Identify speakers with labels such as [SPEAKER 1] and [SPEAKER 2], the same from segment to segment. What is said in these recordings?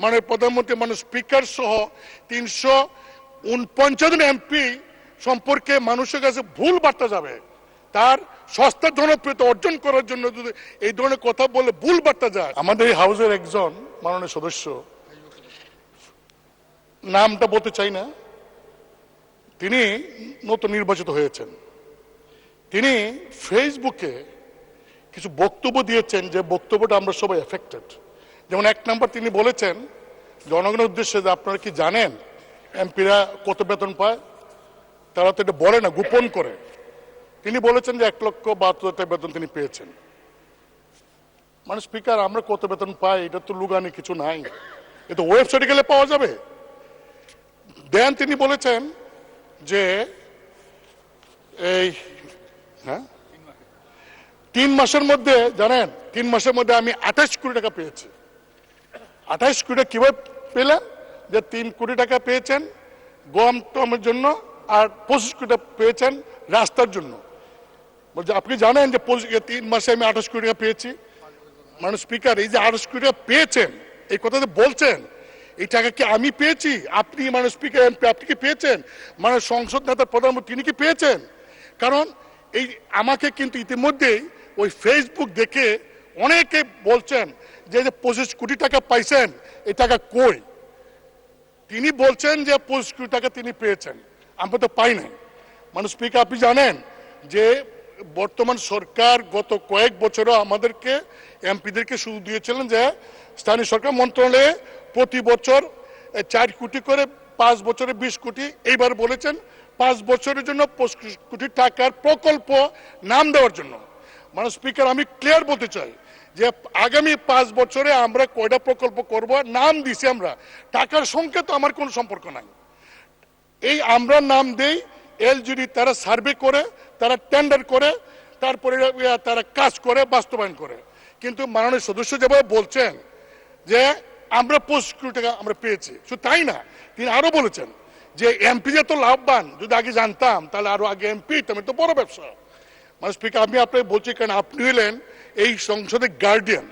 [SPEAKER 1] মাননীয় প্রধানমন্ত্রী মাননীয় স্পিকার সহ ৩৪৯ জন এমপি সম্পর্কে মানুষের কাছে ভুল বার্তা যাবে। তার সস্তা জনপ্রিয়তা অর্জন করার জন্য যদি এই ধরনের কথা বলে ভুল বার্তা যায়। আমাদের এই হাউসের একজন মাননীয় সদস্য, নামটা বলতে চাই না, তিনি নতুন নির্বাচিত হয়েছেন। তিনি ফেসবুকে কিছু বক্তব্য দিয়েছেন, যে বক্তব্যটা আমরা সবাই এফেক্টেড। যেমন এক নম্বর তিনি বলেছেন জনগণের উদ্দেশ্যে যে আপনারা কি জানেন এমপিরা কত বেতন পায়? তারা তো এটা বলে না, গোপন করে। তিনি বলেছেন যে ১,৭২,০০০ বেতন তিনি পেয়েছেন। মানে স্পিকার, আমরা কত বেতন পাই এটা তো লুগানি কিছু নাই, এটা ওয়েবসাইটে গেলে পাওয়া যাবে। দেন তিনি বলেছেন যে এই ৩ মাসের মধ্যে, জানেন ৩ মাসের মধ্যে আমি ২৮ কোটি টাকা পেয়েছি। ২৮ কোটি টাকা কিভাবে পেলেন? যে ৩ কোটি টাকা পেয়েছেন গম টমের জন্য, আর ২৫ কোটি টাকা পেয়েছেন রাস্তার জন্য। বলছে আপনি জানেন যে ৩ মাসে আমি ২৮ কোটি টাকা পেয়েছি। মানে স্পিকার, এই যে ২৮ কোটি টাকা পেয়েছেন, এই কথা বলছেন, এই টাকা কি আমি পেয়েছি? আপনি মানে স্পিকার এমপি আপনি কি পেয়েছেন? মানে সংসদ নেতা প্রধানমন্ত্রী তিনি কি পেয়েছেন? কারণ এই আমাকে কিন্তু ইতিমধ্যেই ওই ফেসবুক দেখে অনেকে বলছেন যে ২৫ কোটি টাকা পাইছেন, এই টাকা কই? তিনি বলছেন যে ২৫ কোটি টাকা তিনি পেয়েছেন, আমরা তো পাই নাই। মানে স্পিকার, আপনি জানেন যে বর্তমান সরকার গত কয়েক বছরও আমাদেরকে এমপিদেরকে সুযোগ দিয়েছিলেন যে স্থানীয় সরকার মন্ত্রণালয়ে প্রতি বছর ৪ কোটি করে, ৫ বছরে ২০ কোটি, এইবার বলেছেন ৫ বছরের জন্য ২৫ কোটি টাকার প্রকল্প নাম দেওয়ার জন্য। মানে স্পিকার, আমি ক্লিয়ার বলতে চাই যে আগামী ৫ বছরে আমরা কয়টা প্রকল্প করব নাম দিছি আমরা, টাকার সঙ্গে তো আমার কোনো সম্পর্ক নাই। এই আমরা নাম দেই, এলজিডি তারা সার্ভে করে, তারা টেন্ডার করে, তারপরে তারা কাজ করে, বাস্তবায়ন করে। কিন্তু মাননীয় সদস্য যেভাবে বলছেন যে আমরা ২৫ কোটি টাকা আমরা পেয়েছি, শুধু তাই না, তিনি আরো বলেছেন যে এমপি যে তো লাভবান, যদি আগে জানতাম তাহলে আরো আগে এমপি হইতাম, তো বড় ব্যবসা। মানে স্পিকার, আমি আপনাকে বলছি কারণ আপনি হলেন এই সংসদের গার্ডিয়ান।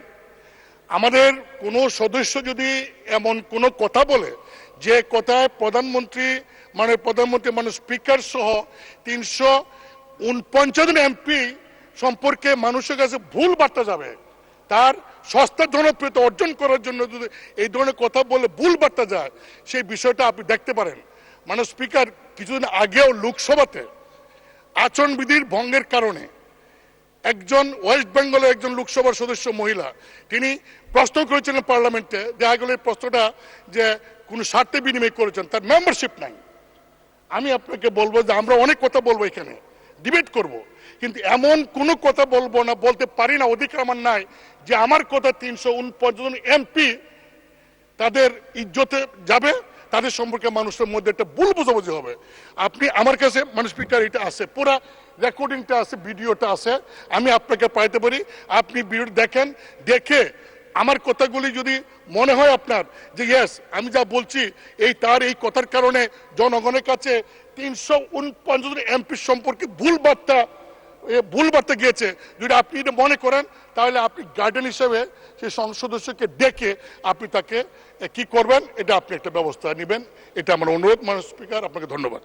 [SPEAKER 1] আমাদের কোনো সদস্য যদি এমন কোনো কথা বলে যে কথায় প্রধানমন্ত্রী মানে স্পিকার সহ ৩৪৯ জন এমপি সম্পর্কে মানুষের কাছে ভুল বার্তা যাবে, তার সস্তা জনপ্রিয়তা অর্জন করার জন্য যদি এই ধরনের কথা বলে ভুল বার্তা যায়, সেই বিষয়টা আপনি দেখতে পারেন। মানে স্পিকার, কিছুদিন আগেও লোকসভাতে আচরণবিধির ভঙ্গের কারণে একজন ওয়েস্ট বেঙ্গলের একজন লোকসভার সদস্য মহিলা, তিনি প্রশ্ন করেছিলেন পার্লামেন্টে, দেখা গেল এই প্রশ্নটা যে কোনো স্বার্থে বিনিময় করেছেন, তার মেম্বারশিপ নাই। আমি আপনাকে বলবো যে আমরা অনেক কথা বলবো, এখানে ডিবেট করব, কিন্তু এমন কোনো কথা বলবো না, বলতে পারি না, অধিকার আমার নাই যে আমার কথা ৩৪৯ জন এমপি তাদের ইজ্জতে যাবে, তাদের সম্পর্কে মানুষের মধ্যে একটা ভুল বোঝাবুঝি হবে। আপনি আমার কাছে মানে স্পিকার এটা আছে, পুরা রেকর্ডিংটা আছে, ভিডিওটা আছে, আমি আপনাকে পাইতে পারি। আপনি ভিডিও দেখেন, দেখে আমার কথাগুলি যদি মনে হয় আপনার যে ইয়েস আমি যা বলছি এই তার এই কথার কারণে জনগণের কাছে ৩৪৯ জন এমপি সম্পর্কে ভুল বার্তা গিয়েছে, যদি আপনি এটা মনে করেন, তাহলে আপনি গার্ডিয়ান হিসেবে সেই সংসদ সদস্যকে ডেকে আপনি তাকে কি করবেন, এটা আপনি একটা ব্যবস্থা নেবেন, এটা আমার অনুরোধ। মাননীয় স্পিকার, আপনাকে ধন্যবাদ।